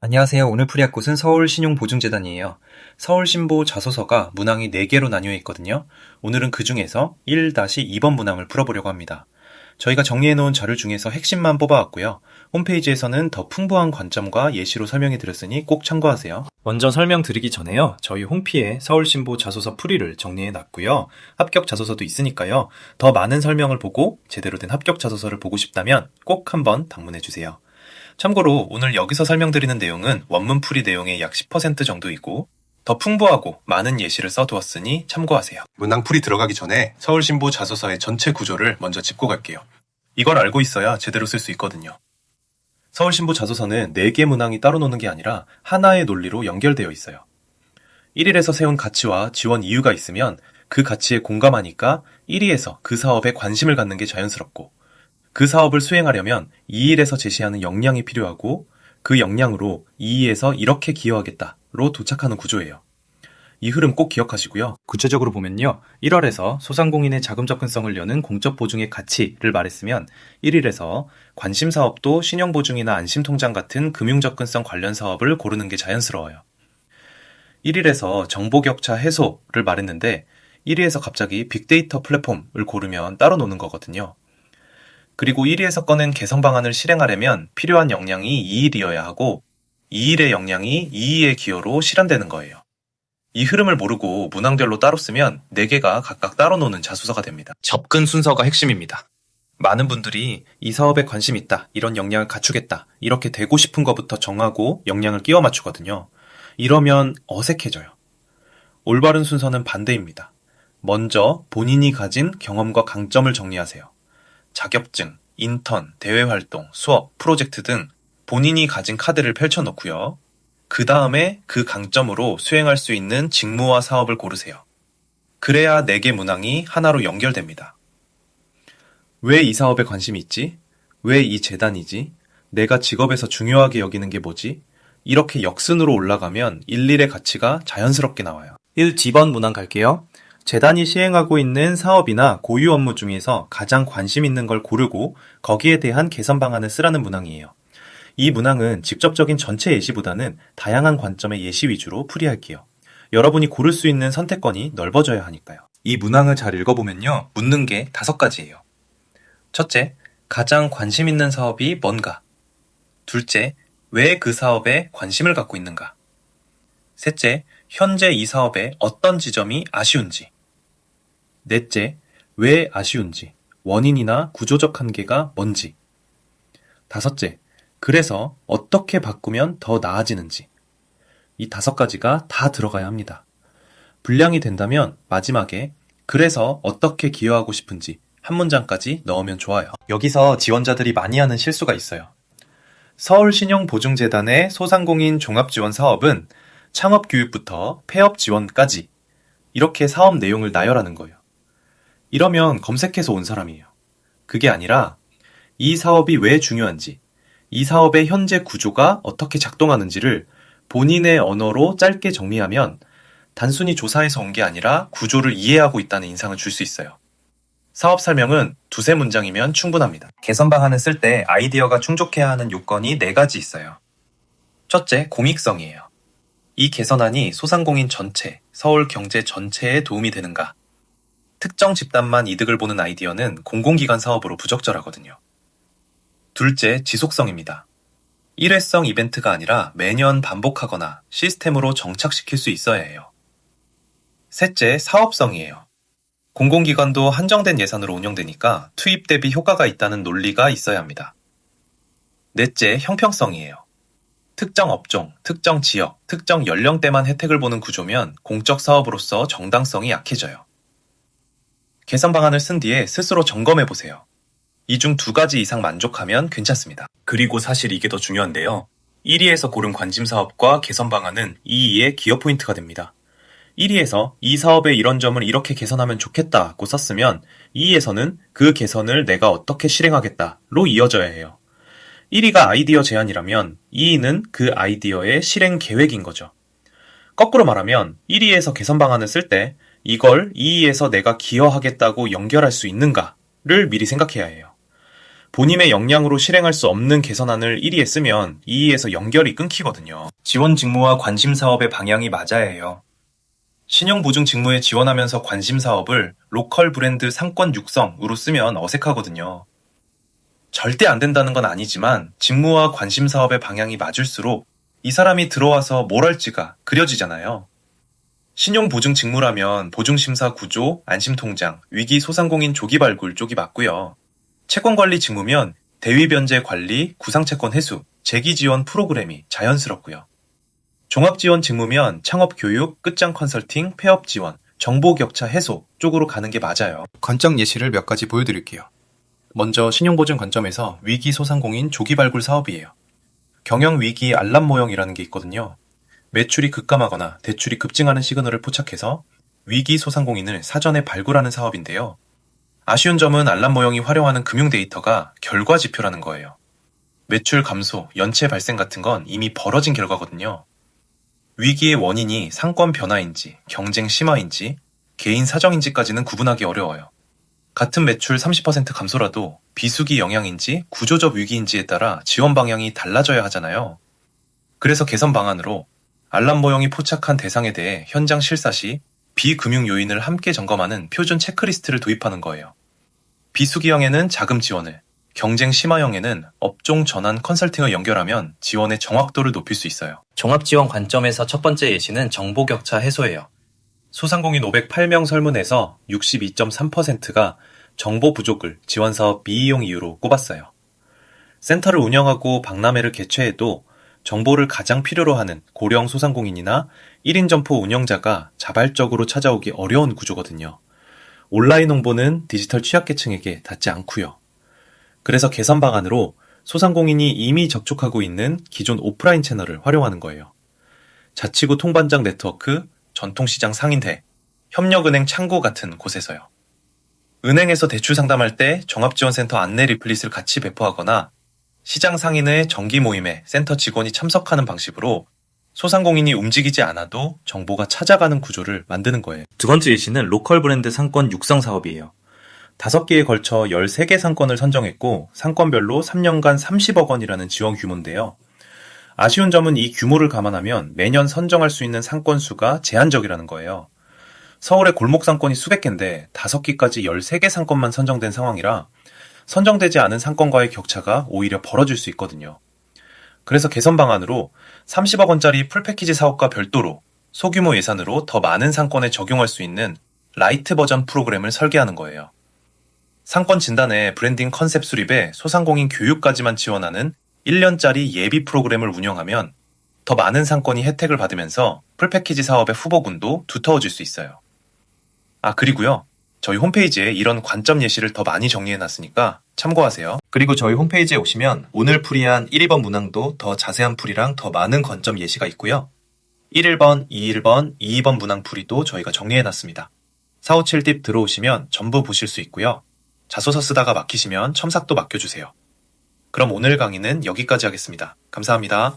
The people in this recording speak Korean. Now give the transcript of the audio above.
안녕하세요. 오늘 풀이할 곳은 서울신용보증재단이에요. 서울신보 자소서가 문항이 4개로 나뉘어 있거든요. 오늘은 그 중에서 1-2번 문항을 풀어보려고 합니다. 저희가 정리해놓은 자료 중에서 핵심만 뽑아왔고요. 홈페이지에서는 더 풍부한 관점과 예시로 설명해 드렸으니 꼭 참고하세요. 먼저 설명드리기 전에요. 저희 홈피에 서울신보 자소서 풀이를 정리해 놨고요. 합격 자소서도 있으니까요. 더 많은 설명을 보고 제대로 된 합격 자소서를 보고 싶다면 꼭 한번 방문해 주세요. 참고로 오늘 여기서 설명드리는 내용은 원문 풀이 내용의 약 10% 정도이고 더 풍부하고 많은 예시를 써두었으니 참고하세요. 문항 풀이 들어가기 전에 서울신보 자소서의 전체 구조를 먼저 짚고 갈게요. 이걸 알고 있어야 제대로 쓸 수 있거든요. 서울신보 자소서는 4개 문항이 따로 노는 게 아니라 하나의 논리로 연결되어 있어요. 1일에서 세운 가치와 지원 이유가 있으면 그 가치에 공감하니까 1위에서 그 사업에 관심을 갖는 게 자연스럽고 그 사업을 수행하려면 2일에서 제시하는 역량이 필요하고 그 역량으로 2위에서 이렇게 기여하겠다로 도착하는 구조예요. 이 흐름 꼭 기억하시고요. 구체적으로 보면요. 1월에서 소상공인의 자금 접근성을 여는 공적 보증의 가치를 말했으면 1일에서 관심 사업도 신용보증이나 안심통장 같은 금융 접근성 관련 사업을 고르는 게 자연스러워요. 1일에서 정보격차 해소를 말했는데 1위에서 갑자기 빅데이터 플랫폼을 고르면 따로 노는 거거든요. 그리고 1위에서 꺼낸 개선 방안을 실행하려면 필요한 역량이 2일이어야 하고 2일의 역량이 2위의 기여로 실현되는 거예요. 이 흐름을 모르고 문항별로 따로 쓰면 4개가 각각 따로 노는 자소서가 됩니다. 접근 순서가 핵심입니다. 많은 분들이 이 사업에 관심 있다, 이런 역량을 갖추겠다, 이렇게 되고 싶은 것부터 정하고 역량을 끼워 맞추거든요. 이러면 어색해져요. 올바른 순서는 반대입니다. 먼저 본인이 가진 경험과 강점을 정리하세요. 자격증, 인턴, 대외활동, 수업, 프로젝트 등 본인이 가진 카드를 펼쳐놓고요. 그 다음에 그 강점으로 수행할 수 있는 직무와 사업을 고르세요. 그래야 4개 문항이 하나로 연결됩니다. 왜 이 사업에 관심이 있지? 왜 이 재단이지? 내가 직업에서 중요하게 여기는 게 뭐지? 이렇게 역순으로 올라가면 일일의 가치가 자연스럽게 나와요. 1D번 문항 갈게요. 재단이 시행하고 있는 사업이나 고유 업무 중에서 가장 관심 있는 걸 고르고 거기에 대한 개선 방안을 쓰라는 문항이에요. 이 문항은 직접적인 전체 예시보다는 다양한 관점의 예시 위주로 풀이할게요. 여러분이 고를 수 있는 선택권이 넓어져야 하니까요. 이 문항을 잘 읽어보면요. 묻는 게 5가지예요. 첫째, 가장 관심 있는 사업이 뭔가? 둘째, 왜 그 사업에 관심을 갖고 있는가? 셋째, 현재 이 사업의 어떤 지점이 아쉬운지? 넷째, 왜 아쉬운지, 원인이나 구조적 한계가 뭔지. 다섯째, 그래서 어떻게 바꾸면 더 나아지는지. 이 5가지가 다 들어가야 합니다. 분량이 된다면 마지막에 그래서 어떻게 기여하고 싶은지 한 문장까지 넣으면 좋아요. 여기서 지원자들이 많이 하는 실수가 있어요. 서울신용보증재단의 소상공인 종합지원 사업은 창업교육부터 폐업 지원까지 이렇게 사업 내용을 나열하는 거예요. 이러면 검색해서 온 사람이에요. 그게 아니라 이 사업이 왜 중요한지, 이 사업의 현재 구조가 어떻게 작동하는지를 본인의 언어로 짧게 정리하면 단순히 조사해서 온 게 아니라 구조를 이해하고 있다는 인상을 줄 수 있어요. 사업 설명은 2-3문장이면 충분합니다. 개선 방안을 쓸 때 아이디어가 충족해야 하는 요건이 4가지 있어요. 첫째, 공익성이에요. 이 개선안이 소상공인 전체, 서울 경제 전체에 도움이 되는가? 특정 집단만 이득을 보는 아이디어는 공공기관 사업으로 부적절하거든요. 둘째, 지속성입니다. 일회성 이벤트가 아니라 매년 반복하거나 시스템으로 정착시킬 수 있어야 해요. 셋째, 사업성이에요. 공공기관도 한정된 예산으로 운영되니까 투입 대비 효과가 있다는 논리가 있어야 합니다. 넷째, 형평성이에요. 특정 업종, 특정 지역, 특정 연령대만 혜택을 보는 구조면 공적 사업으로서 정당성이 약해져요. 개선 방안을 쓴 뒤에 스스로 점검해보세요. 이 중 2가지 이상 만족하면 괜찮습니다. 그리고 사실 이게 더 중요한데요. 1위에서 고른 관심 사업과 개선 방안은 2위의 기여 포인트가 됩니다. 1위에서 이 사업의 이런 점을 이렇게 개선하면 좋겠다고 썼으면 2위에서는 그 개선을 내가 어떻게 실행하겠다로 이어져야 해요. 1위가 아이디어 제안이라면 2위는 그 아이디어의 실행 계획인 거죠. 거꾸로 말하면 1위에서 개선 방안을 쓸 때 이걸 2위에서 내가 기여하겠다고 연결할 수 있는가를 미리 생각해야 해요. 본인의 역량으로 실행할 수 없는 개선안을 1위에 쓰면 2위에서 연결이 끊기거든요. 지원 직무와 관심 사업의 방향이 맞아야 해요. 신용보증 직무에 지원하면서 관심 사업을 로컬 브랜드 상권 육성으로 쓰면 어색하거든요. 절대 안 된다는 건 아니지만 직무와 관심 사업의 방향이 맞을수록 이 사람이 들어와서 뭘 할지가 그려지잖아요. 신용보증 직무라면 보증심사 구조, 안심통장, 위기소상공인 조기발굴 쪽이 맞고요. 채권관리 직무면 대위변제 관리, 구상채권 해수, 재기지원 프로그램이 자연스럽고요. 종합지원 직무면 창업교육, 끝장 컨설팅, 폐업지원, 정보격차 해소 쪽으로 가는 게 맞아요. 관점 예시를 몇 가지 보여드릴게요. 먼저 신용보증 관점에서 위기소상공인 조기발굴 사업이에요. 경영위기 알람 모형이라는 게 있거든요. 매출이 급감하거나 대출이 급증하는 시그널을 포착해서 위기소상공인을 사전에 발굴하는 사업인데요. 아쉬운 점은 알람 모형이 활용하는 금융 데이터가 결과 지표라는 거예요. 매출 감소, 연체 발생 같은 건 이미 벌어진 결과거든요. 위기의 원인이 상권 변화인지, 경쟁 심화인지, 개인 사정인지까지는 구분하기 어려워요. 같은 매출 30% 감소라도 비수기 영향인지 구조적 위기인지에 따라 지원 방향이 달라져야 하잖아요. 그래서 개선 방안으로 알람 모형이 포착한 대상에 대해 현장 실사 시 비금융 요인을 함께 점검하는 표준 체크리스트를 도입하는 거예요. 비수기형에는 자금 지원을, 경쟁 심화형에는 업종 전환 컨설팅을 연결하면 지원의 정확도를 높일 수 있어요. 종합지원 관점에서 첫 번째 예시는 정보격차 해소예요. 소상공인 508명 설문에서 62.3%가 정보 부족을 지원사업 미이용 이유로 꼽았어요. 센터를 운영하고 박람회를 개최해도 정보를 가장 필요로 하는 고령 소상공인이나 1인 점포 운영자가 자발적으로 찾아오기 어려운 구조거든요. 온라인 홍보는 디지털 취약계층에게 닿지 않고요. 그래서 개선 방안으로 소상공인이 이미 접촉하고 있는 기존 오프라인 채널을 활용하는 거예요. 자치구 통반장 네트워크, 전통시장 상인회, 협력은행 창구 같은 곳에서요. 은행에서 대출 상담할 때 종합지원센터 안내 리플릿을 같이 배포하거나 시장 상인회 정기 모임에 센터 직원이 참석하는 방식으로 소상공인이 움직이지 않아도 정보가 찾아가는 구조를 만드는 거예요. 두 번째 예시는 로컬 브랜드 상권 육성 사업이에요. 5개에 걸쳐 13개 상권을 선정했고 상권별로 3년간 30억 원이라는 지원 규모인데요. 아쉬운 점은 이 규모를 감안하면 매년 선정할 수 있는 상권 수가 제한적이라는 거예요. 서울의 골목 상권이 수백 개인데 5개까지 13개 상권만 선정된 상황이라 선정되지 않은 상권과의 격차가 오히려 벌어질 수 있거든요. 그래서 개선 방안으로 30억 원짜리 풀패키지 사업과 별도로 소규모 예산으로 더 많은 상권에 적용할 수 있는 라이트 버전 프로그램을 설계하는 거예요. 상권 진단에 브랜딩 컨셉 수립에 소상공인 교육까지만 지원하는 1년짜리 예비 프로그램을 운영하면 더 많은 상권이 혜택을 받으면서 풀패키지 사업의 후보군도 두터워질 수 있어요. 그리고요. 저희 홈페이지에 이런 관점 예시를 더 많이 정리해놨으니까 참고하세요. 그리고 저희 홈페이지에 오시면 오늘 풀이한 1, 2번 문항도 더 자세한 풀이랑 더 많은 관점 예시가 있고요. 1번, 2번, 2번 문항 풀이도 저희가 정리해놨습니다. 457팁 들어오시면 전부 보실 수 있고요. 자소서 쓰다가 막히시면 첨삭도 맡겨주세요. 그럼 오늘 강의는 여기까지 하겠습니다. 감사합니다.